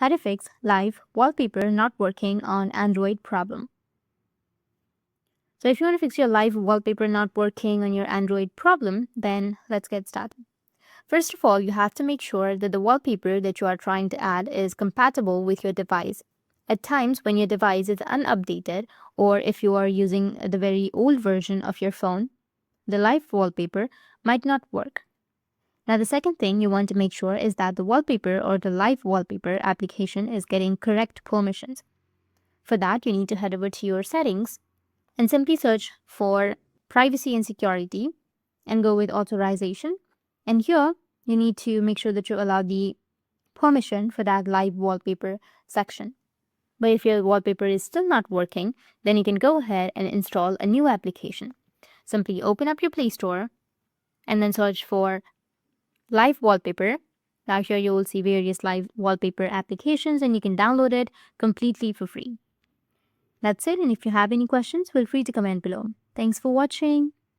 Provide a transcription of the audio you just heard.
How to fix live wallpaper not working on Android problem. So if you want to fix your live wallpaper not working on your Android problem, then let's get started. First of all, you have to make sure that the wallpaper that you are trying to add is compatible with your device. At times, when your device is unupdated, or if you are using the very old version of your phone, the live wallpaper might not work. Now, the second thing you want to make sure is that the wallpaper or the live wallpaper application is getting correct permissions. For that, you need to head over to your settings and simply search for privacy and security and go with authorization. And here, you need to make sure that you allow the permission for that live wallpaper section. But if your wallpaper is still not working, then you can go ahead and install a new application. Simply open up your Play Store and then search for live wallpaper. Now here you will see various live wallpaper applitions and you can download it completely for free. That's it, and if you have any questions, feel free to comment below. Thanks for watching.